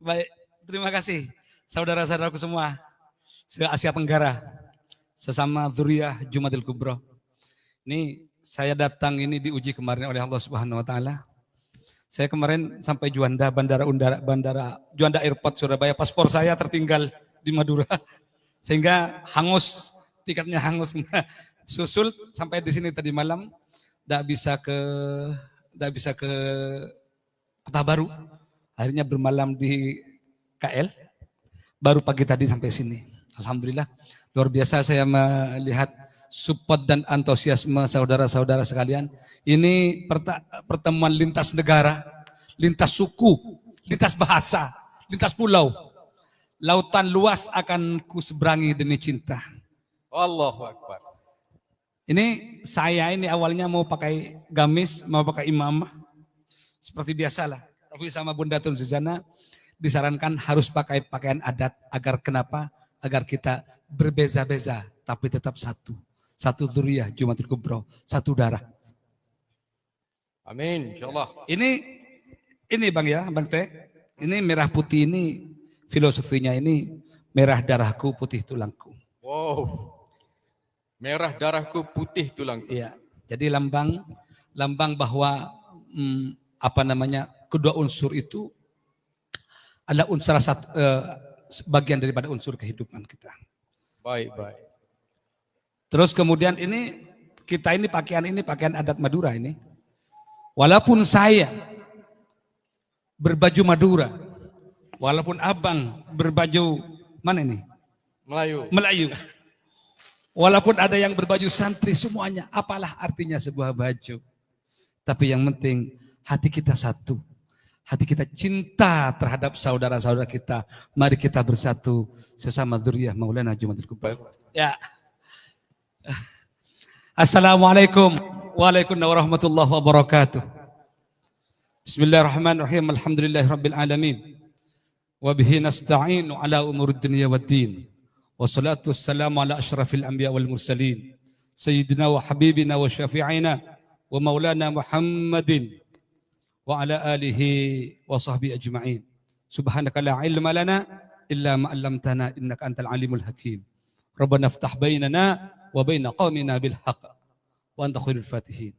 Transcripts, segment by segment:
Baik, terima kasih saudara-saudaraku semua se-Asia Tenggara, sesama dzurriyyah Jumatil Kubro. Ini saya datang ini diuji kemarin oleh Allah Subhanahu wa taala. Saya kemarin sampai Juanda, bandara Juanda Airport Surabaya, paspor saya tertinggal di Madura. Sehingga hangus, tiketnya hangus. Susul sampai di sini tadi malam, tidak bisa ke Kota Baru. Akhirnya bermalam di KL. Baru pagi tadi sampai sini. Alhamdulillah, luar biasa saya melihat support dan antusiasme saudara-saudara sekalian. Ini pertemuan lintas negara, lintas suku, lintas bahasa, lintas pulau. Lautan luas akan kuseberangi demi cinta. Allahu Akbar. Ini saya ini awalnya mau pakai gamis, mau pakai imamah. Seperti biasalah. Tapi sama Bunda Tun Suzana disarankan harus pakai pakaian adat. Agar kenapa? Agar kita berbeza-beza tapi tetap satu. Satu dzurriyyah Jumatil Kubro, satu darah. Amin, insyaallah. Ini Bang ya, Bang Teh. Ini merah putih ini filosofinya ini merah darahku putih tulangku. Wow. Merah darahku putih tulangku. Iya. Jadi lambang bahwa kedua unsur itu adalah unsur bagian daripada unsur kehidupan kita. Baik, baik. Terus kemudian kita ini pakaian adat Madura ini. Walaupun saya berbaju Madura, walaupun abang berbaju mana ini? Melayu. Walaupun ada yang berbaju santri semuanya, apalah artinya sebuah baju. Tapi yang penting hati kita satu. Hati kita cinta terhadap saudara-saudara kita. Mari kita bersatu sesama dzurriyyah Maulana Jumatil Kubro. Ya. Assalamualaikum warahmatullahi wabarakatuh. Bismillahirrahmanirrahim. Alhamdulillahirabbil alamin. Wa bihi nasta'inu ala umurid dunya waddin. Wassalatu wassalamu ala asyrafil anbiya wal mursalin. Sayyidina wa habibina wa syafi'ina wa maulana Muhammadin wa ala alihi wa sahbihi ajma'in. Subhanaka la ilma lana illa ma 'allamtana innaka antal alimul hakim. Rabbana iftah bainana wa baina qaumina bil haqq wa anta khairul fatihin.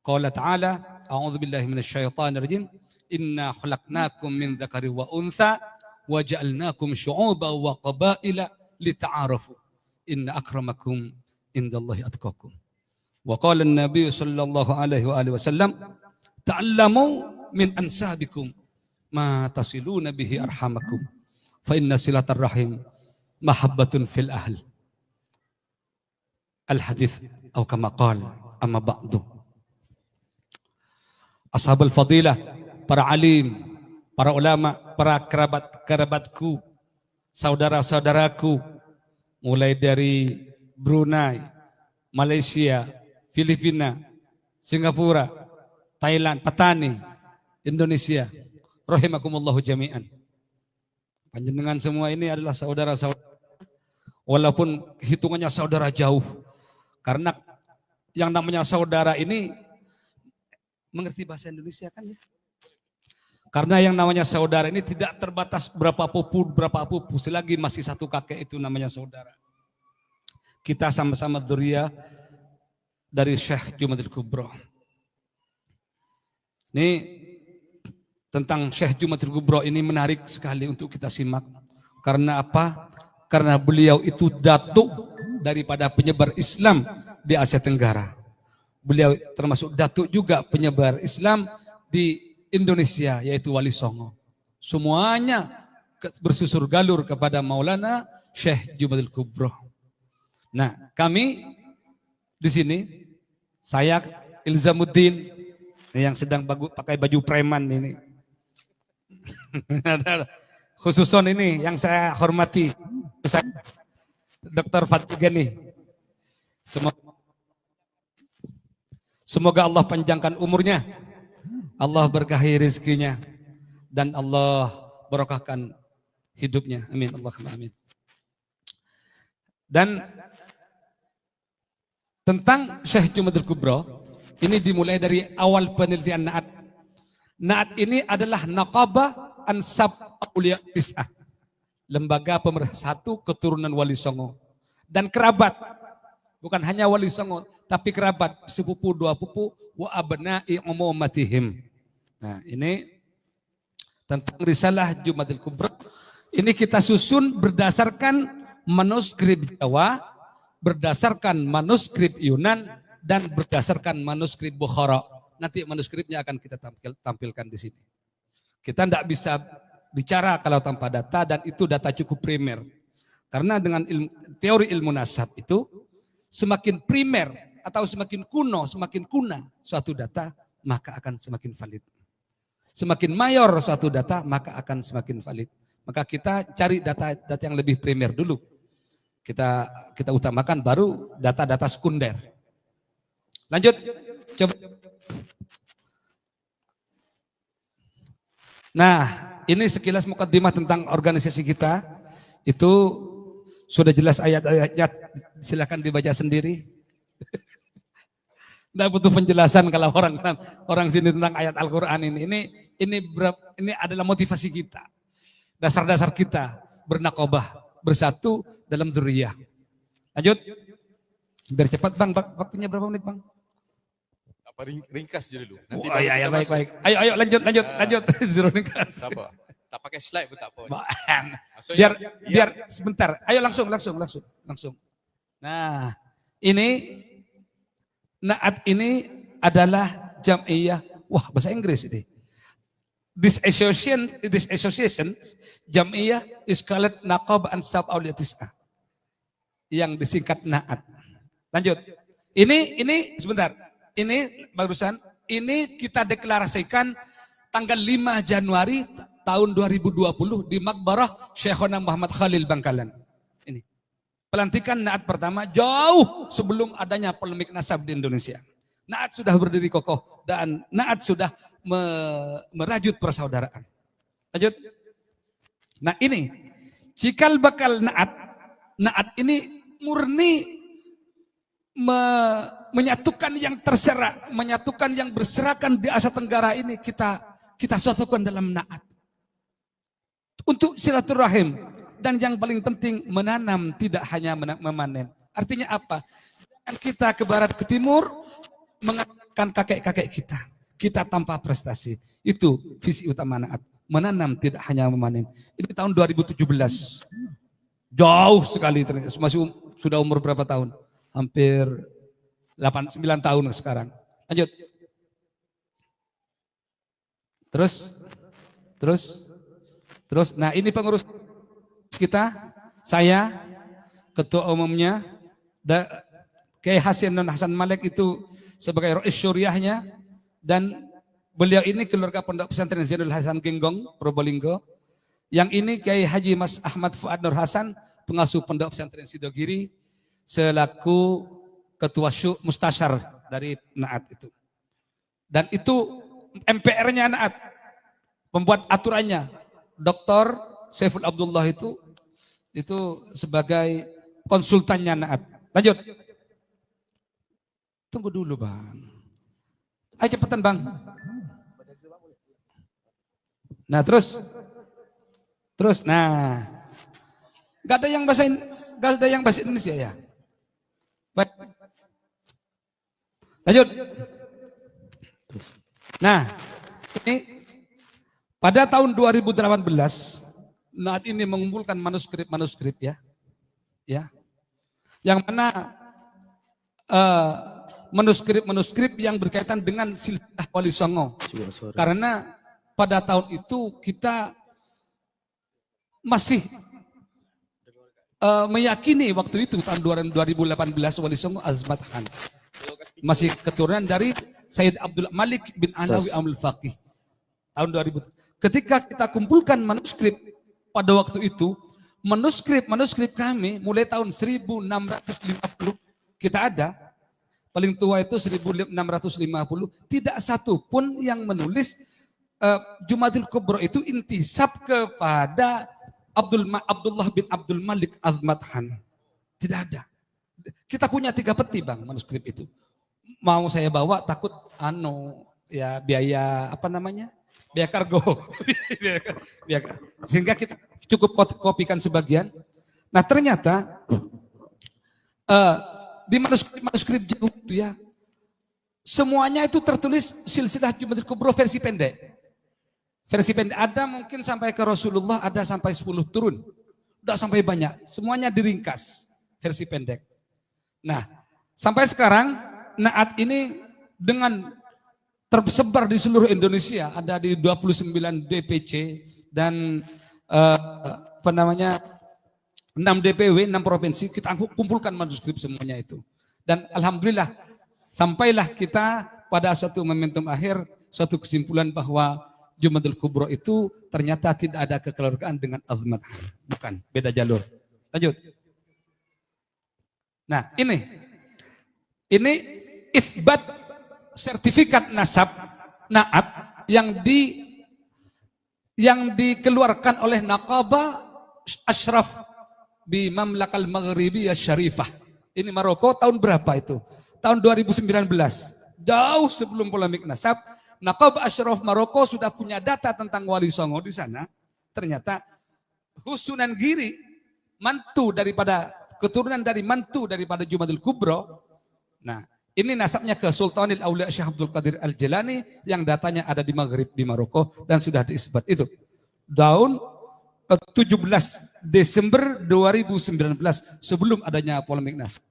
Qala ta'ala, a'udzu billahi minasy syaithanir rajim. Inna khalaqnakum min dzakari wa untha wa ja'alnakum syu'uban wa qabaila lita'arafu. Inna akramakum indallahi atqakum. Wa qala an-nabiy sallallahu alaihi wa alihi wasallam, ta'allamu min ansabikum ma tasiluna bihi arhamakum. Fa inna silatar rahim mahabbatun fil ahl. Al-hadith atau kama qala amma ba'du. Ashabul fadilah, para alim, para ulama, para kerabat-kerabatku, saudara-saudaraku, mulai dari Brunei, Malaysia, Filipina, Singapura, Thailand, Patani, Indonesia, rahimakumullahu jami'an. Panjenengan semua ini adalah saudara-saudara, walaupun hitungannya saudara jauh. Karena yang namanya saudara ini mengerti bahasa Indonesia kan ya? Karena yang namanya saudara ini tidak terbatas berapa pupu, selagi masih satu kakek itu namanya saudara. Kita sama-sama dzurriyyah dari Syekh Jumatil Kubro. Ini tentang Syekh Jumatil Kubro ini menarik sekali untuk kita simak. Karena apa? Karena beliau itu datuk daripada penyebar Islam di Asia Tenggara. Beliau termasuk datuk juga penyebar Islam di Indonesia, yaitu Wali Songo. Semuanya bersusur galur kepada Maulana Syekh Jumatil Kubro. Nah, kami di sini, saya Ilzamuddin yang sedang pakai baju preman ini. Khususon ini yang saya hormati, Dr. Fatih Gani. Semoga Allah panjangkan umurnya, Allah berkahi rezekinya, dan Allah barokahkan hidupnya. Amin. Allahumma amin. Dan tentang Syekh Jumatil Kubro, ini dimulai dari awal penelitian Na'at. Na'at ini adalah Naqabah Ansab Aulia Tis'ah. Lembaga pemersatu keturunan Wali Songo. Dan kerabat. Bukan hanya Wali Songo, tapi kerabat. Sepupu, dua pupu, wa abna'i umumatihim. Nah ini tentang risalah Jumatil Kubra. Ini kita susun berdasarkan manuskrip Jawa, berdasarkan manuskrip Yunan, dan berdasarkan manuskrip Bukhara. Nanti manuskripnya akan kita tampilkan di sini. Kita tidak bisa bicara kalau tanpa data, dan itu data cukup primer. Karena dengan teori ilmu nasab itu, semakin primer atau semakin kuno, semakin kuna suatu data, maka akan semakin valid. Semakin mayor suatu data, maka akan semakin valid. Maka kita cari data yang lebih primer dulu. Kita utamakan baru data-data sekunder. Lanjut, coba. Nah, ini sekilas mukaddimah tentang organisasi kita. Itu sudah jelas ayat-ayatnya, silakan dibaca sendiri. Tidak butuh penjelasan kalau orang sini tentang ayat Al-Quran ini. Ini adalah motivasi kita. Dasar-dasar kita bernakobah, bersatu dalam dzurriyyah. Lanjut. Biar cepat Bang, waktunya berapa menit Bang? Apa ringkas je dulu. Nanti Iya, baik. Ayo lanjut. Zero ringkas. Apa? Tak pakai slide pun tak apa. Biar sebentar. Ayo langsung. Nah, ini Naat ini adalah jam'iyah. Wah, bahasa Inggris ini. This association jam'iyah is called Naqab Ansab Aulia Tis'ah. Yang disingkat Naat. Lanjut. Ini sebentar. Ini barusan, ini kita deklarasikan tanggal 5 Januari tahun 2020 di Makbarah Syekhona Muhammad Khalil Bangkalan. Ini. Pelantikan Naat pertama jauh sebelum adanya polemik nasab di Indonesia. Naat sudah berdiri kokoh dan Naat sudah merajut persaudaraan. Lanjut. Nah ini, cikal bakal Naat ini murni menyatukan yang terserak, menyatukan yang berserakan di Asia Tenggara ini kita satukan dalam Naat. Untuk silaturahim dan yang paling penting menanam, tidak hanya memanen. Artinya apa? Dan kita ke barat ke timur mengantarkan kakek-kakek kita. Kita tanpa prestasi. Itu visi utama Naat. Menanam tidak hanya memanen. Ini tahun 2017. Jauh sekali ternyata. Masih sudah umur berapa tahun? Hampir 8-9 tahun sekarang. Lanjut. Terus. Nah ini pengurus kita, saya, ketua umumnya, Kiai Hasan Malik itu sebagai Rais Syuriahnya, dan beliau ini keluarga Pondok Pesantren Zainul Hasan Genggong, Probolinggo. Yang ini Kiai Haji Mas Ahmad Fuad Nur Hasan, pengasuh Pondok Pesantren Sidogiri, selaku ketua mustasyar dari Naat itu. Dan itu MPR-nya Naat, pembuat aturannya. Dr. Saiful Abdullah itu sebagai konsultannya Naat. Lanjut. Tunggu dulu Bang. Ayo cepetan Bang. Nah terus. Nah. Gak ada yang bahasa Indonesia ya. Baik. Lanjut. Nah, ini pada tahun 2018 Naat ini mengumpulkan manuskrip ya. Yang mana manuskrip yang berkaitan dengan silsilah Wali Songo. Karena pada tahun itu kita masih meyakini waktu itu tahun 2018 Wali Songo Azmat Khan masih keturunan dari Sayyid Abdul Malik bin Alawi Amul Faqih tahun 2000. Ketika kita kumpulkan manuskrip pada waktu itu, manuskrip kami mulai tahun 1650 kita ada, paling tua itu 1650, tidak satu pun yang menulis Jumatil Kubra itu intisab kepada Abdullah bin Abdul Malik Azmat Khan. Tidak ada. Kita punya 3 peti Bang manuskrip itu. Mau saya bawa takut ya biaya apa namanya? Biaya kargo. Sehingga kita cukup kopikan sebagian. Nah ternyata di manuskrip jauh itu ya, semuanya itu tertulis silsilah Jumadil Kubro versi pendek. Versi pendek ada mungkin sampai ke Rasulullah, ada sampai 10 turun. Udah sampai banyak, semuanya diringkas versi pendek. Nah, sampai sekarang Naat ini dengan tersebar di seluruh Indonesia, ada di 29 DPC dan 6 DPW, 6 provinsi, kita kumpulkan manuskrip semuanya itu. Dan alhamdulillah sampailah kita pada suatu momentum akhir, suatu kesimpulan bahwa Jumadil Kubro itu ternyata tidak ada kekeluargaan dengan Al-Madhan. Bukan, beda jalur. Lanjut. Nah ini itsbat sertifikat nasab Naat yang dikeluarkan oleh Naqaba Ashraf di Mamlakal Maghribiyah Syarifah. Ini Maroko tahun berapa itu? Tahun 2019. Jauh sebelum polemik nasab, Naqaba Ashraf Maroko sudah punya data tentang Wali Songo di sana. Ternyata Husunan Giri, keturunan dari mantu daripada Jumadil Kubro. Nah, ini nasabnya ke Sultanil Aulia Syekh Abdul Qadir Al-Jilani yang datanya ada di Maghrib di Maroko dan sudah diisbat itu. Tahun 17 Desember 2019 sebelum adanya polemik nasab.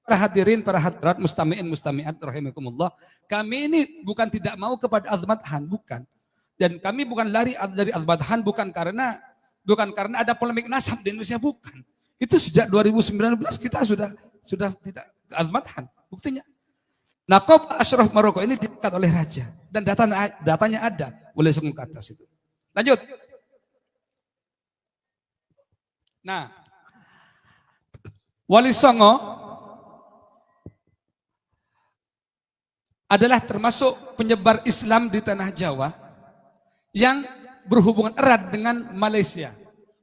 Para hadirin, para hadirat, mustami'in, mustami'at, rahimakumullah. Kami ini bukan tidak mau kepada Al-Madhan, bukan. Dan kami bukan lari dari Al-Madhan bukan karena ada polemik nasab di Indonesia, bukan. Itu sejak 2019 kita sudah tidak ke Al-Madhan. Buktinya. Naqab Ashraf Maroko ini diangkat oleh raja. Dan datanya ada. Boleh langsung ke atas itu. Lanjut. Nah, Wali Songo adalah termasuk penyebar Islam di tanah Jawa yang berhubungan erat dengan Malaysia,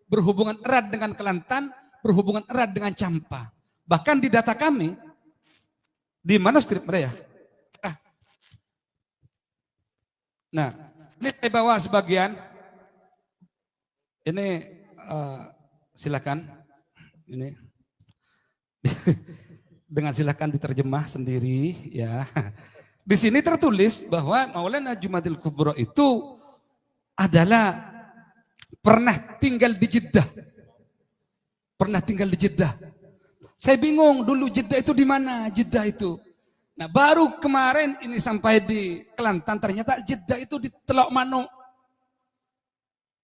berhubungan erat dengan Kelantan, berhubungan erat dengan Campa. Bahkan di data kami, di manuskrip mereka. Nah, ini saya bawa sebagian. Ini silakan. Ini dengan silakan diterjemah sendiri ya. Di sini tertulis bahwa Maulana Jumadil Kubro itu adalah pernah tinggal di Jeddah. Pernah tinggal di Jeddah. Saya bingung dulu Jeddah itu di mana? Jeddah itu. Nah, baru kemarin ini sampai di Kelantan ternyata Jeddah itu di Teluk Mano.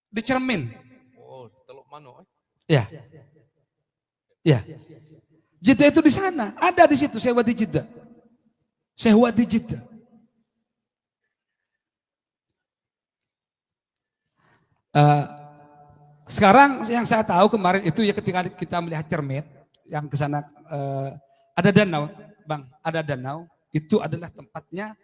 Di Cermin. Oh, Teluk Mano. Ya. Ya. Jeddah itu di sana, ada di situ Syekh Wadi Jeddah. Syekh Wadi Jeddah. Sekarang yang saya tahu kemarin itu ya ketika kita melihat cermin yang ke sana ada danau, Bang, ada danau. Itu adalah tempatnya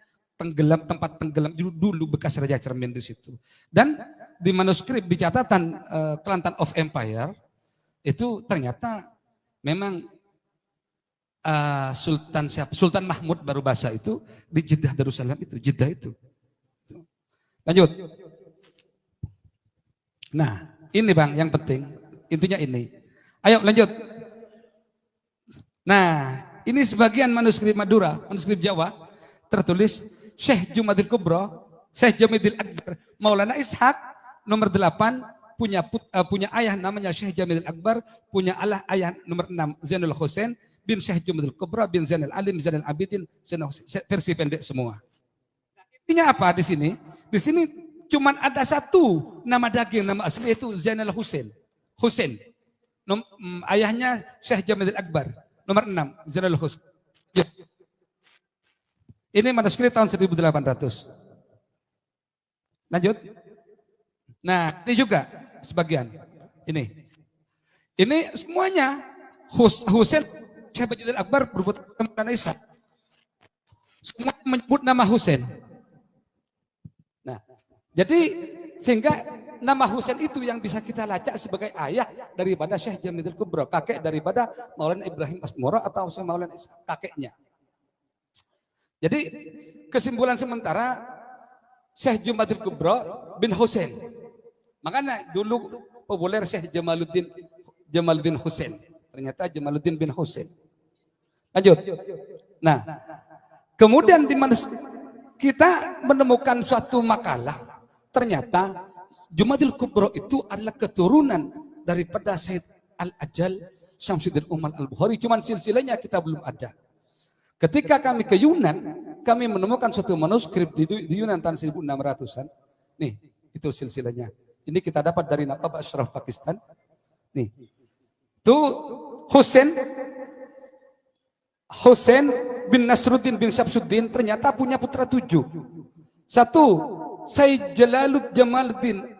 tempat tenggelam dulu bekas Raja Cermin di situ. Dan di manuskrip di catatan Kelantan of Empire itu ternyata memang Sultan Mahmud baru bahasa itu di Jeddah Darussalam itu, Jeddah itu. Lanjut. Nah, ini Bang yang penting, intinya ini. Ayo lanjut. Nah, ini sebagian manuskrip Madura, manuskrip Jawa, tertulis Syekh Jumadil Kubro, Syekh Jamidil Akbar, Maulana Ishaq, nomor 8, punya ayah namanya Syekh Jamidil Akbar, punya ayah nomor 6, Zainul Husain, bin Syekh Jumadil Kubro, bin Zainal Alim, Zainal Abidin, versi pendek semua. Intinya apa di sini? Di sini cuman ada satu nama daging, nama asli itu Zainal Husain. Ayahnya Syekh Jamidil Akbar. Nomor 6, Zainal Husain. Ini manuskrip tahun 1800. Lanjut. Nah, ini juga sebagian. Ini semuanya Husain Syekh Jamidil Akbar berbuat sama Isa. Semua menyebut nama Husain. Nah, jadi sehingga nama Husain itu yang bisa kita lacak sebagai ayah daripada Syekh Jamidil Kubro, kakek daripada Maulana Ibrahim Asmoro atau Maulana Isa, kakeknya. Jadi kesimpulan sementara Syekh Jumadil Kubro bin Husain. Makanya dulu populer Syekh Jamaluddin Husain. Ternyata Jamaluddin bin Husain. Lanjut. Nah, kemudian di mana kita menemukan suatu makalah, ternyata Jumadil Kubro itu adalah keturunan daripada Sayyid Al-Ajal Syamsuddin Umar Al-Bukhari. Cuman silsilahnya kita belum ada. Ketika kami ke Yunan, kami menemukan suatu manuskrip di Yunan tahun 1600-an. Nih, itu silsilahnya. Ini kita dapat dari Naqab Ashraf Pakistan. Nih. Itu Husain bin Nasruddin bin Syamsuddin ternyata punya putra 7. Satu, Sayyid Jamaluddin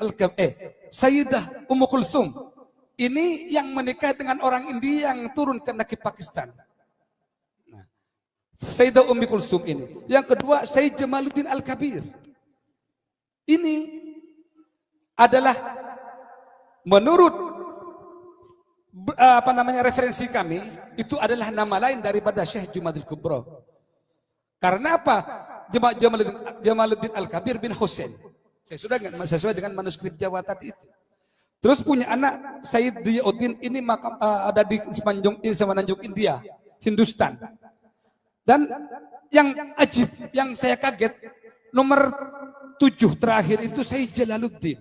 Sayyidah Ummu Kulthum. Ini yang menikah dengan orang India yang turun ke Nakib Pakistan. Nah, Sayyidah Ummu Kulthum ini. Yang kedua, Sayyid Jamaluddin Al-Kabir. Ini adalah menurut referensi kami, itu adalah nama lain daripada Syekh Jumadil Kubro. Karena apa? Jamaluddin Al-Kabir bin Husain. Saya sudah sesuai dengan manuskrip Jawa tadi itu. Terus punya anak Sayyid Diyauddin, ini makam ada di Semenanjung India, Hindustan. Dan yang ajib, yang saya kaget, nomor 7 terakhir itu Sayyid Jalaluddin.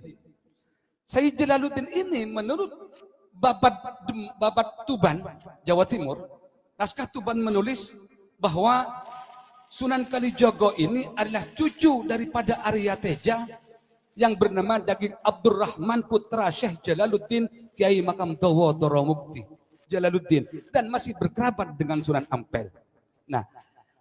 Sayyid Jalaluddin ini menurut Babat Tuban, Jawa Timur, naskah Tuban menulis bahwa Sunan Kalijogo ini adalah cucu daripada Arya Teja yang bernama Daging Abdurrahman putra Syekh Jalaluddin Kiai Makam Dawa Doromukti Jalaluddin, dan masih berkerabat dengan Sunan Ampel. Nah,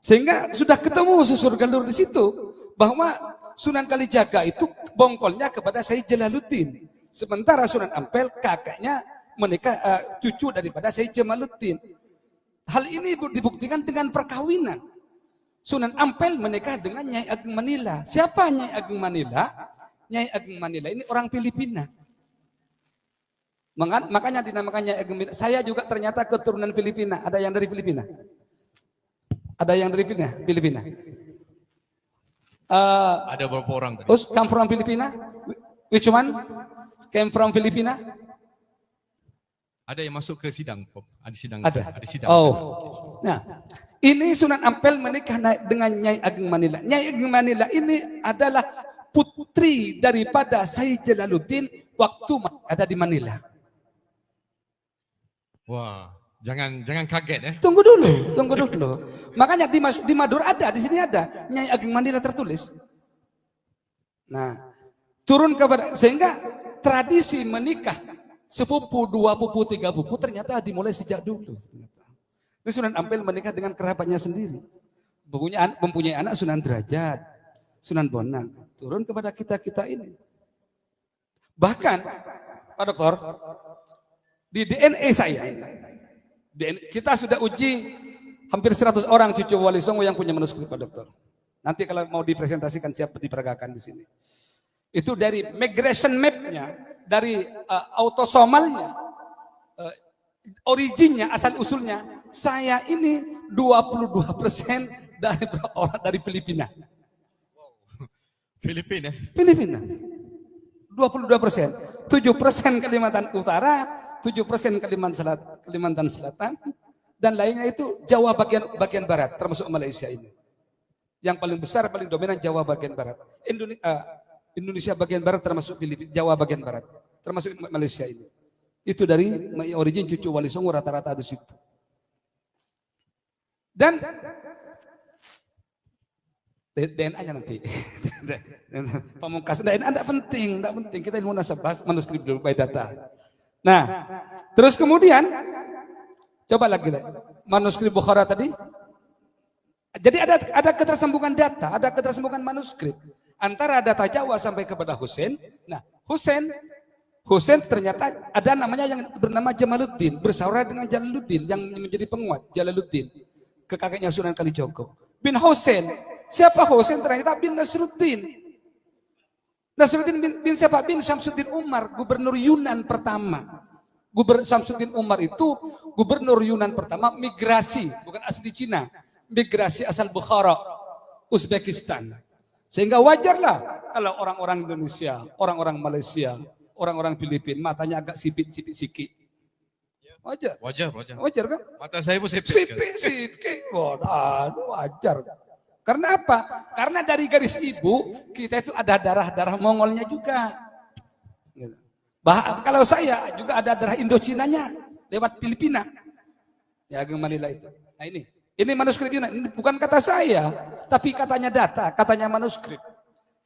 sehingga sudah ketemu susur galur di situ bahwa Sunan Kalijaga itu bongkolnya kepada Syekh Jalaluddin, sementara Sunan Ampel kakaknya menikah cucu daripada Syekh Jamaluddin. Hal ini dibuktikan dengan perkawinan. Sunan Ampel menikah dengan Nyai Ageng Manila. Siapa Nyai Ageng Manila? Nyai Ageng Manila ini orang Filipina. Makanya dinamakan Nyai Ageng Manila. Saya juga ternyata keturunan Filipina. Ada yang dari Filipina? Ada yang dari Filipina? Ada berapa orang tadi? Come from Filipina? Which one? Came from Filipina? Ada yang masuk ke sidang, Pop. Ada sidang. Ada sidang. Oh. Nah, ini Sunan Ampel menikah dengan Nyai Ageng Manila. Nyai Ageng Manila ini adalah putri daripada Sayyid Jalaluddin waktu ada di Manila. Wah, jangan kaget ya. Tunggu dulu. Makanya di Madura ada, di sini ada Nyai Ageng Manila tertulis. Nah, turun kepada, sehingga tradisi menikah sepupu, 2 pupu, 3 pupu ternyata dimulai sejak dulu. Ini Sunan Ampel menikah dengan kerabatnya sendiri. Mempunyai anak Sunan Derajat, Sunan Bonang. Turun kepada kita ini. Bahkan, Pak Dokter, di DNA saya ini, kita sudah uji hampir 100 orang cucu Wali Songo yang punya manuskrip, Pak Dokter. Nanti kalau mau dipresentasikan siap diperagakan di sini. Itu dari migration map-nya, dari autosomalnya, originnya, asal usulnya, saya ini 22% dari Filipina. Filipina. 22%. 7% Kalimantan Utara, 7% Kalimantan Selatan, dan lainnya itu Jawa bagian barat, termasuk Malaysia ini. Yang paling besar, paling dominan Jawa bagian barat. Indonesia bagian barat termasuk Jawa bagian barat, termasuk Malaysia ini. Itu dari origin cucu Wali Songo rata-rata di situ. Dan DNA-nya nanti. Pamungkas DNA tidak penting. Kita ilmu nasabah, manuskrip dulu, by data. Nah, terus kemudian coba lagi manuskrip Bukhara tadi. Jadi ada ketersambungan data, ada ketersambungan manuskrip antara data Jawa sampai kepada Husain. Nah, Husain ternyata ada namanya yang bernama Jamaluddin, bersaudara dengan Jalaluddin yang menjadi penguat, Jalaluddin, ke kakeknya Sunan Kalijogo. Bin Husain, siapa Husain? Ternyata bin Nasruddin. Nasruddin bin siapa? Bin Syamsuddin Umar, gubernur Yunan pertama. Syamsuddin Umar itu gubernur Yunan pertama, migrasi, bukan asli Cina. Migrasi asal Bukhara, Uzbekistan. Sehingga wajarlah kalau orang-orang Indonesia, orang-orang Malaysia, orang-orang Filipina matanya agak sipit-sipit sikit? Wajar. Wajar kan? Mata saya pun sipit. Sipit-sikit. Wajar. Karena apa? Karena dari garis ibu kita itu ada darah-darah Mongolnya juga. Kalau saya juga ada darah Indochinanya lewat Filipina. Ya Manila itu. Nah ini manuskrip ini bukan kata saya, tapi katanya data, katanya manuskrip.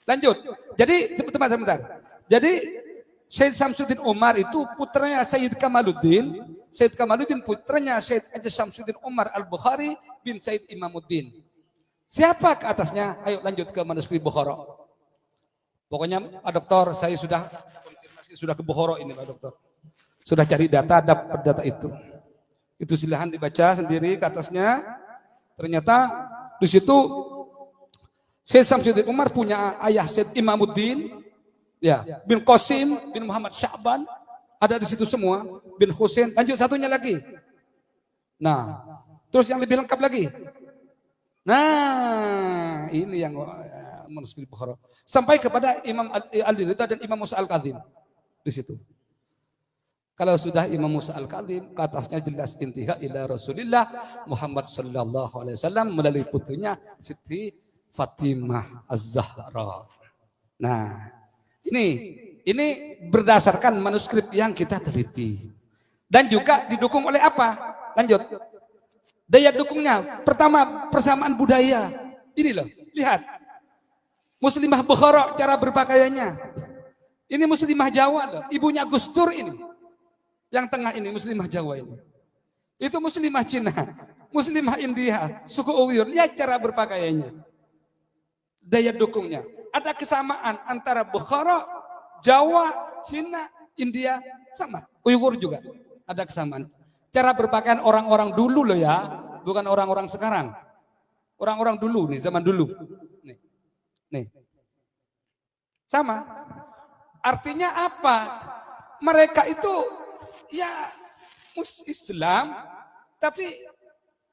Lanjut. Jadi sebentar. Jadi Syed Samsuddin Umar itu putranya Syed Kamaluddin. Syed Kamaluddin putranya Syed Haji Samsuddin Umar Al-Bukhari bin Syed Imamuddin. Siapa ke atasnya? Ayo lanjut ke manuskrip Bukhara. Pokoknya Pak Dokter, saya sudah konfirmasi, sudah ke Bukhara ini Pak Dokter. Sudah cari data, dapat data itu. Itu silahkan dibaca sendiri ke atasnya. Ternyata di situ Syed Samsuddin Umar punya ayah Syed Imamuddin, ya, bin Qasim, bin Muhammad Sya'ban, ada di situ semua, bin Husain. Lanjut satunya lagi. Nah, terus yang lebih lengkap lagi. Nah, ini yang manuskrip Bukhara. Sampai kepada Imam Al-Ridha dan Imam Musa Al-Kadzim di situ. Kalau sudah Imam Musa Al-Kadzim, ke atasnya jelas intiha ila Rasulillah Muhammad sallallahu alaihi wasallam melalui putrinya Siti Fatimah Az-Zahra. Nah, ini berdasarkan manuskrip yang kita teliti. Dan juga didukung oleh apa? Lanjut. Daya dukungnya, pertama persamaan budaya. Ini loh, lihat. Muslimah Bukhara cara berpakaiannya. Ini muslimah Jawa loh, ibunya Gus Dur ini. Yang tengah ini muslimah Jawa ini. Itu muslimah Cina, muslimah India, suku Uyghur. Lihat cara berpakaiannya. Daya dukungnya. Ada kesamaan antara Bukhara, Jawa, Cina, India sama. Uyghur juga ada kesamaan. Cara berpakaian orang-orang dulu loh ya, bukan orang-orang sekarang. Orang-orang dulu nih, zaman dulu. Nih. Sama. Artinya apa? Mereka itu ya Islam, tapi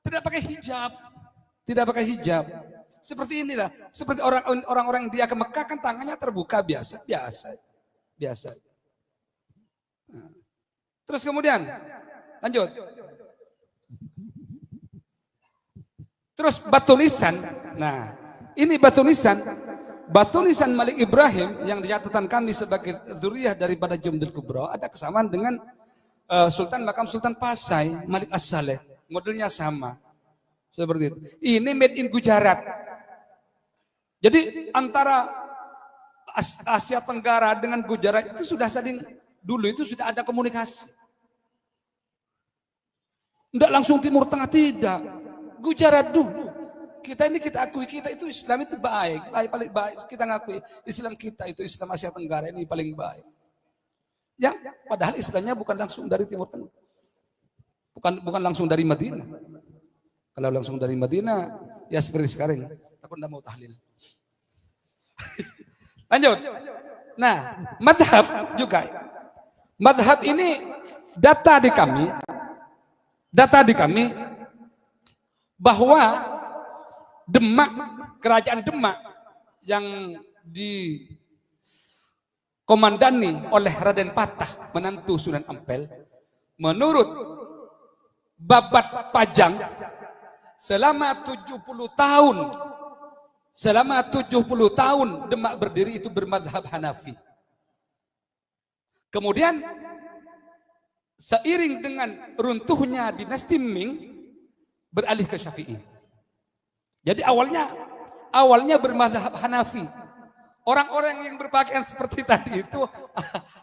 tidak pakai hijab. Tidak pakai hijab. Seperti inilah. Seperti orang-orang dia ke Mekah kan tangannya terbuka biasa. Nah. Terus kemudian lanjut. Terus batu nisan. Nah, ini batu nisan. Batu nisan Malik Ibrahim yang dicatatkan kami sebagai dzurriyyah daripada Jumdul Kubra ada kesamaan dengan Makam Sultan Pasai Malik As-Saleh. Modelnya sama. Seperti itu. Ini made in Gujarat. Jadi antara Asia Tenggara dengan Gujarat itu sudah dulu itu sudah ada komunikasi. Tidak langsung Timur Tengah, tidak. Gujarat dulu. Kita akui, kita itu Islam itu paling baik. Kita ngakui Islam kita itu Islam Asia Tenggara ini paling baik. Ya, padahal Islamnya bukan langsung dari Timur Tengah. Bukan langsung dari Madinah. Kalau langsung dari Madinah, ya seperti sekarang. Aku tidak mau tahlil. Lanjut. Nah, madhab juga. Madhab ini data di kami bahwa Demak, kerajaan Demak yang dikomandani oleh Raden Patah menantu Sunan Ampel, menurut Babat Pajang selama 70 tahun Demak berdiri itu bermadhab Hanafi. Kemudian seiring dengan runtuhnya dinasti Ming beralih ke Syafi'i. Jadi awalnya bermadhab Hanafi. Orang-orang yang berpakaian seperti tadi itu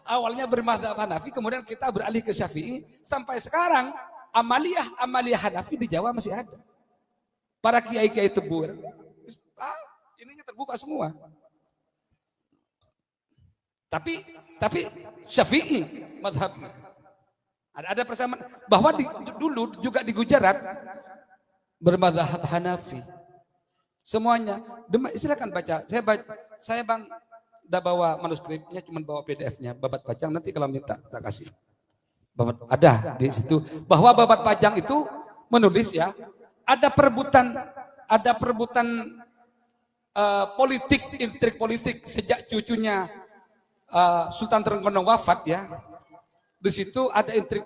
awalnya bermadhab Hanafi, kemudian kita beralih ke Syafi'i sampai sekarang amaliyah Hanafi di Jawa masih ada. Para kiai-kiai tebur, ininya terbuka semua. Tapi Syafi'i madhabnya. Ada persamaan bahwa dulu juga di Gujarat bermadhab Hanafi. Semuanya. Silakan baca. Saya Bang udah bawa manuskripnya, cuma bawa PDF-nya. Babat Pajang nanti kalau minta tak kasih. Ada di situ bahwa Babat Pajang itu menulis ya, ada perebutan intrik politik sejak cucunya Sultan Trenggono wafat ya. Di situ ada intrik,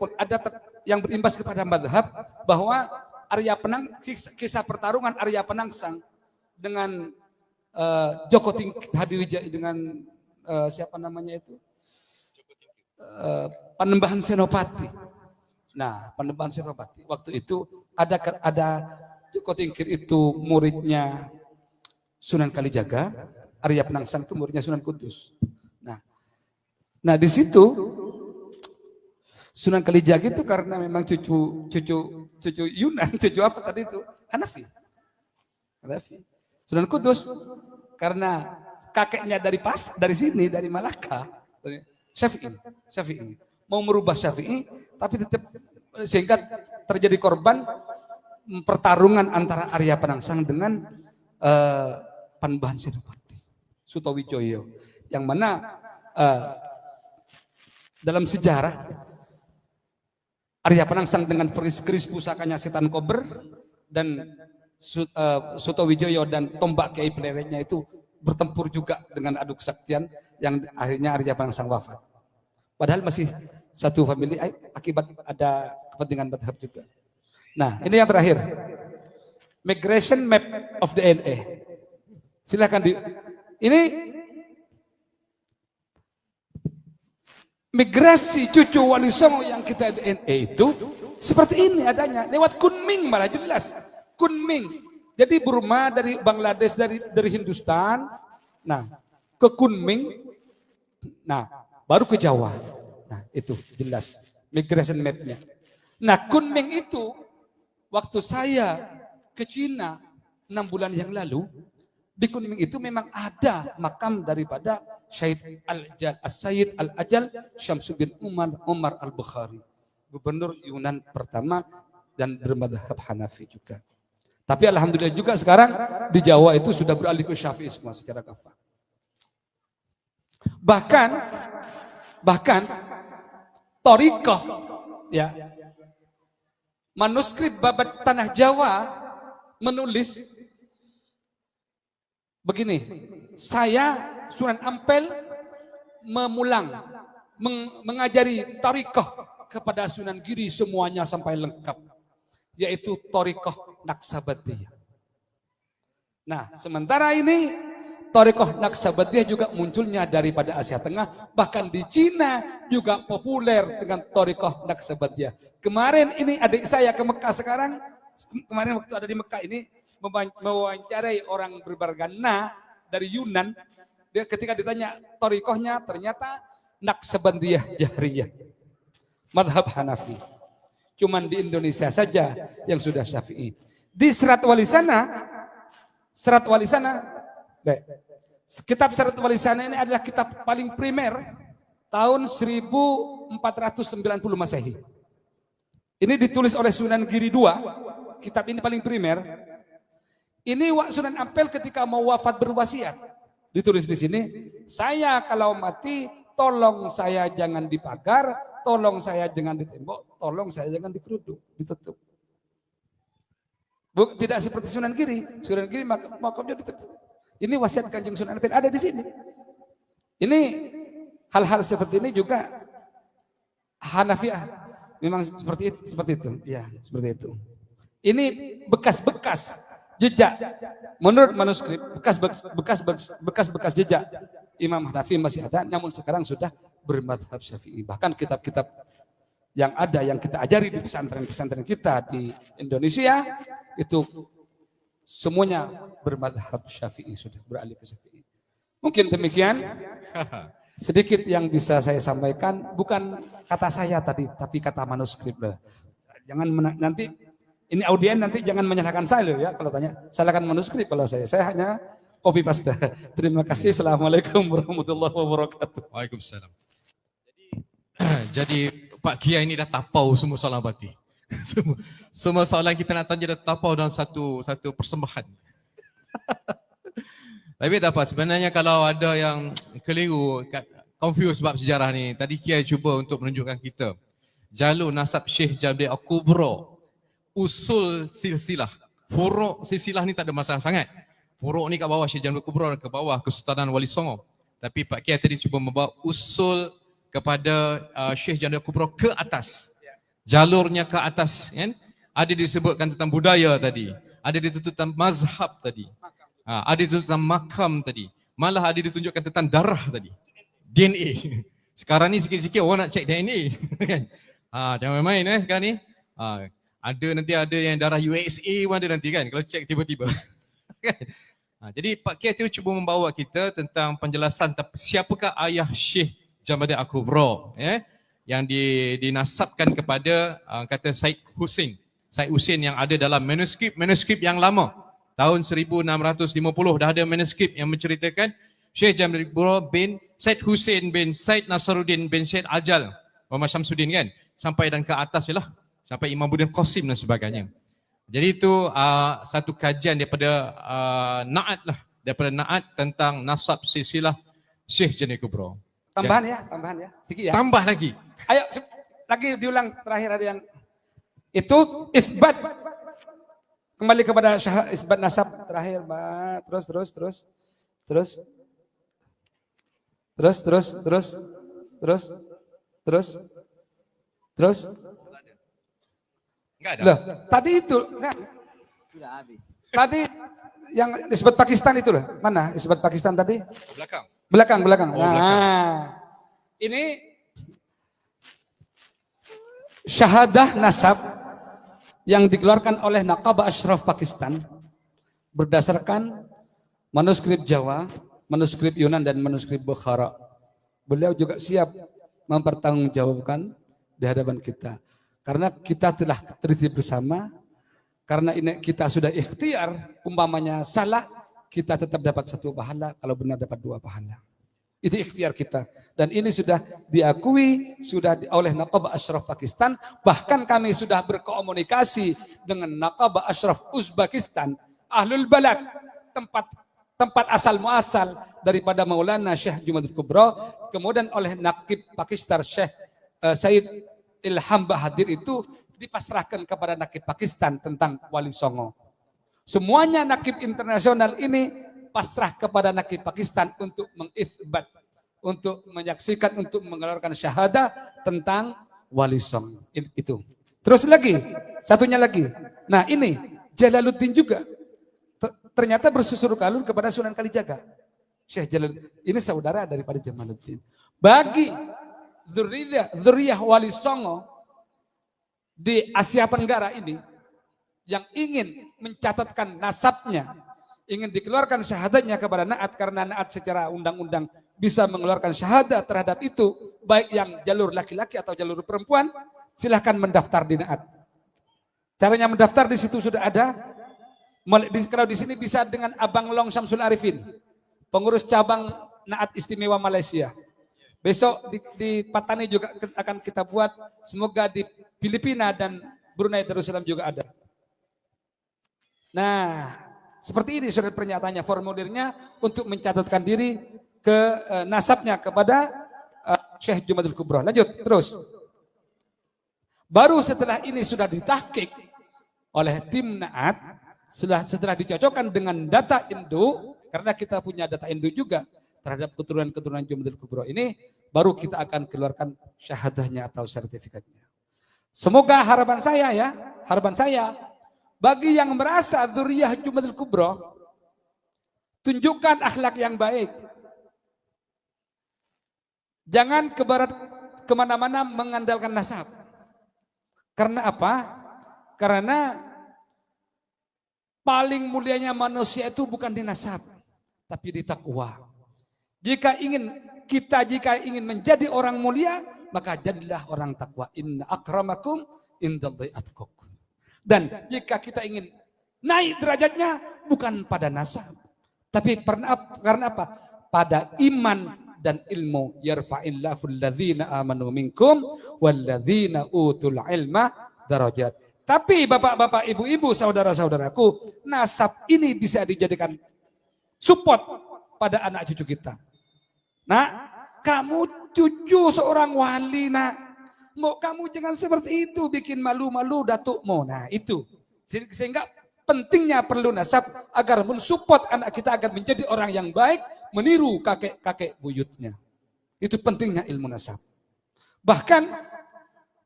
yang berimbas kepada madhab bahwa kisah pertarungan Arya Penangsang dengan Joko Tingkir Hadiwijaya dengan siapa namanya itu Panembahan Senopati. Nah, Panembahan Senopati waktu itu ada Joko Tingkir itu muridnya Sunan Kalijaga, Arya Penangsang itu muridnya Sunan Kudus. Nah di situ Sunan Kalijaga itu karena memang cucu Yunan, cucu apa tadi itu? Hanafi. Sunan Kudus karena kakeknya dari sini, dari Malaka, Syafi'i. Mau merubah Syafi'i, tapi tetap sehingga terjadi korban pertarungan antara Arya Penangsang dengan Panembahan Senopati, Sutowijoyo, yang mana dalam sejarah Arya Penangsang dengan keris pusakanya Setan Kober dan Sutowijoyo dan tombak Kiai Pleretnya itu bertempur juga dengan adu kesaktian yang akhirnya Arya Penangsang wafat. Padahal masih satu famili akibat ada kepentingan madhab juga. Nah ini yang terakhir, migration map of DNA. Silakan ini migrasi cucu Wali Songo yang kita DNA itu seperti ini adanya, lewat Kunming malah jelas. Kunming. Jadi Burma dari Bangladesh, dari Hindustan, nah ke Kunming, nah baru ke Jawa. Nah itu jelas migration map-nya. Nah Kunming itu waktu saya ke Cina 6 bulan yang lalu, di Kunming itu memang ada makam daripada Syed Al-Ajal Syamsuddin Umar Al-Bukhari, gubernur Yunan pertama dan bermadhab Hanafi juga. Tapi alhamdulillah juga sekarang di Jawa itu sudah beralih ke Syafi'i semua secara kafah. Bahkan Thariqah ya, manuskrip Babat Tanah Jawa menulis begini, saya Sunan Ampel mengajari Thariqah kepada Sunan Giri semuanya sampai lengkap, yaitu Thariqah Naqsabandiyah. Nah, sementara ini Thariqah Naqsabandiyah juga munculnya daripada Asia Tengah, bahkan di Cina juga populer dengan Thariqah Naqsabandiyah. Kemarin ini adik saya ke Mekah sekarang, kemarin waktu ada di Mekah ini mewawancarai orang berbergana dari Yunan. Dia ketika ditanya Thariqahnya ternyata Naqsabandiyah Jahriyah, madhab Hanafi. Cuman di Indonesia saja yang sudah Syafi'i. Di Serat Wali Sana, kitab Serat Wali Sana ini adalah kitab paling primer tahun 1490 Masehi. Ini ditulis oleh Sunan Giri II, kitab ini paling primer. Ini Sunan Ampel ketika mau wafat berwasiat. Ditulis di sini, saya kalau mati tolong saya jangan dipagar, tolong saya jangan ditembok, tolong saya jangan dikerudung, ditutup. Tidak seperti Sunan Giri. Sunan Giri makamnya ditutup. Ini wasiat Kanjeng Sunan Ampel ada di sini. Ini hal-hal seperti ini juga Hanafiah memang seperti itu. Ya, seperti itu. Ini bekas-bekas jejak. Menurut manuskrip bekas-bekas jejak Imam Hanafi masih ada, namun sekarang sudah bermadhab Syafi'i. Bahkan kitab-kitab yang ada yang kita ajari di pesantren-pesantren kita di Indonesia itu semuanya bermadhab Syafi'i, sudah beralih ke Syafi'i. Mungkin demikian sedikit yang bisa saya sampaikan, bukan kata saya tadi, tapi kata manuskrip. Jangan nanti ini audien nanti jangan menyalahkan saya ya kalau tanya, salahkan manuskrip kalau saya hanya copy paste. Terima kasih. Assalamualaikum warahmatullahi wabarakatuh. Waalaikumsalam. Jadi Pak Kiai ini dah tapau semua soalan abadi. Semua soalan kita nak tanya dah tapau dalam satu persembahan. Tapi tak apa, sebenarnya kalau ada yang keliru, confuse bab sejarah ni, tadi Kiai cuba untuk menunjukkan kita jalur nasab Syekh Jabir Al-Kubra, usul silsilah, furu' silsilah ni tak ada masalah sangat. Puruk ni kat bawah Syekh Jamil Kubro, ke bawah Kesultanan Wali Songo. Tapi Pak Kiai tadi cuba membawa usul kepada Syekh Jamil Kubro ke atas. Jalurnya ke atas, kan? Ada disebutkan tentang budaya tadi, ada ditunjuk tentang mazhab tadi, ada ditunjuk tentang makam tadi, malah ada ditunjukkan tentang darah tadi, DNA. Sekarang ni sikit-sikit orang nak cek DNA, kan? Jangan main sekarang ni. Ada nanti ada yang darah USA pun ada nanti kan, kalau cek tiba-tiba. Kan? Jadi Pak Kiai tu cuba membawa kita tentang penjelasan siapakah ayah Syekh Jamaluddin Al-Kubro, yang dinasabkan kepada kata Said Hussein. Said Hussein yang ada dalam manuskrip yang lama. Tahun 1650 dah ada manuskrip yang menceritakan Syekh Jamaluddin Al-Kubro bin Said Hussein bin Said Nasaruddin bin Syed Ajal Muhammad Syamsuddin, kan, sampai dan ke atas je lah, sampai Imam Buddin Qasim dan sebagainya. Jadi itu satu kajian daripada Naat lah, daripada Naat tentang nasab silsilah Syekh Jamaluddin Al-Kubro. Tambahan ya, sedikit ya. Tambah lagi. Ayo, lagi diulang terakhir ada yang itu isbat. Kembali kepada isbat nasab terakhir, Mbak. Terus. Enggak ada. Loh, tadi itu kan Sudah habis. tadi yang disebut Pakistan itu loh. Mana disebut Pakistan tadi? Belakang. Belakang. Oh, belakang. Ini syahadah nasab yang dikeluarkan oleh Naqaba Ashraf Pakistan berdasarkan manuskrip Jawa, manuskrip Yunan dan manuskrip Bukhara. Beliau juga siap mempertanggungjawabkan di hadapan kita. Karena kita telah teliti bersama, karena ini kita sudah ikhtiar, umpamanya salah, kita tetap dapat 1 pahala, kalau benar dapat 2 pahala. Itu ikhtiar kita. Dan ini sudah diakui oleh Naqaba Ashraf Pakistan. Bahkan kami sudah berkomunikasi dengan Naqaba Ashraf Uzbekistan, Ahlul Balad, tempat asal muasal daripada Maulana Syekh Jamaluddin Kubro. Kemudian oleh Naqib Pakistan Syekh Said Ilham Bahadir itu dipasrahkan kepada Naqib Pakistan tentang Wali Songo. Semuanya Naqib internasional ini pasrah kepada Naqib Pakistan untuk mengithbat, untuk menyaksikan, untuk mengeluarkan syahadah tentang Wali Songo. Itu. Terus lagi, satunya lagi. Nah ini Jalaluddin juga ternyata bersusur kalur kepada Sunan Kalijaga. Syekh Jalaluddin ini saudara daripada Jamaluddin. Bagi dzurriyyah Wali Songo di Asia Tenggara ini yang ingin mencatatkan nasabnya, ingin dikeluarkan syahadatnya kepada Naat, karena Naat secara undang-undang bisa mengeluarkan syahadat terhadap itu, baik yang jalur laki-laki atau jalur perempuan, silahkan mendaftar di Naat. Caranya mendaftar di situ sudah ada. Kalau di sini bisa dengan Abang Long Samsul Arifin, pengurus cabang Naat Istimewa Malaysia. Besok di Patani juga akan kita buat, semoga di Filipina dan Brunei Darussalam juga ada. Nah, seperti ini surat pernyataannya, formulirnya untuk mencatatkan diri ke nasabnya kepada Syekh Jamaluddin Kubro. Lanjut terus. Baru setelah ini sudah ditahqiq oleh tim Naat, setelah dicocokkan dengan data induk, karena kita punya data induk juga terhadap keturunan-keturunan Jamaluddin Kubro ini, baru kita akan keluarkan syahadahnya atau sertifikatnya. Semoga harapan saya, bagi yang merasa dzurriyyah Jamaluddin Kubro, tunjukkan akhlak yang baik. Jangan kemana-mana mengandalkan nasab. Karena apa? Karena paling mulianya manusia itu bukan di nasab, tapi di takwa. Jika ingin menjadi orang mulia, maka jadilah orang takwa. Inna akramakum indallahi atqakum. Dan jika kita ingin naik derajatnya, bukan pada nasab, tapi karena apa? Pada iman dan ilmu. Yarfa'illahu alladhina amanu minkum walladhina utul ilma darajat. Tapi bapak-bapak, ibu-ibu, saudara-saudaraku, nasab ini bisa dijadikan support pada anak cucu kita. Nak, kamu cucu seorang wali, nak. Mau kamu jangan seperti itu, bikin malu-malu datukmu. Nah itu. Sehingga pentingnya perlu nasab agar mensupport anak kita agar menjadi orang yang baik, meniru kakek-kakek buyutnya. Itu pentingnya ilmu nasab. Bahkan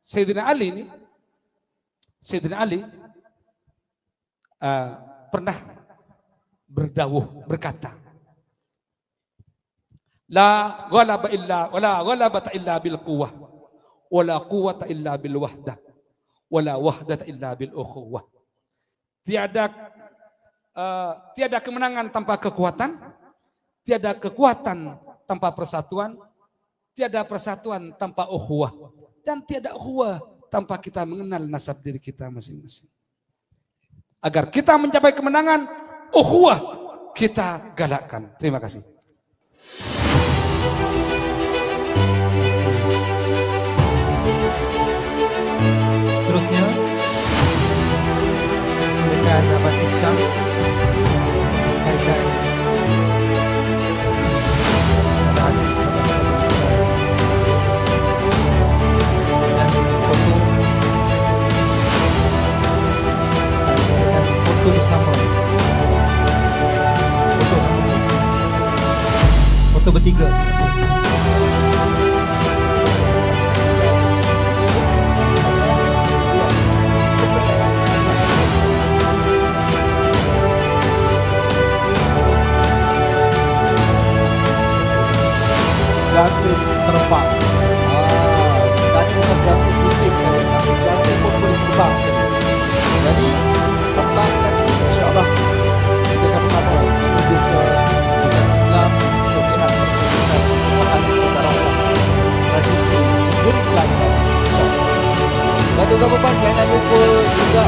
Sayyidina Ali pernah berkata, la ghalabata illa bil quwwah, wala quwwata illa bil wahdah, wala wahdata illa bil ukhuwah. Tiada kemenangan tanpa kekuatan, tiada kekuatan tanpa persatuan, tiada persatuan tanpa ukhuwah, dan tiada ukhuwah tanpa kita mengenal nasab diri kita masing-masing. Agar kita mencapai kemenangan, ukhuwah kita galakkan. Terima kasih. Seterusnya, silakan Abang Isyam menyampaikan keadaan kepada Ustaz dan foto bersama, foto bertiga. Gasing terbang. Sekarang bukan gasing musim saja, tapi gasing pun boleh terbang. Jadi petang nanti insyaAllah kita sama-sama menuju ke pusat Islam untuk melihat persembahan saudara tradisi Negeri Kelantan, insyaAllah. Dan tuan-tuan, jangan lupa juga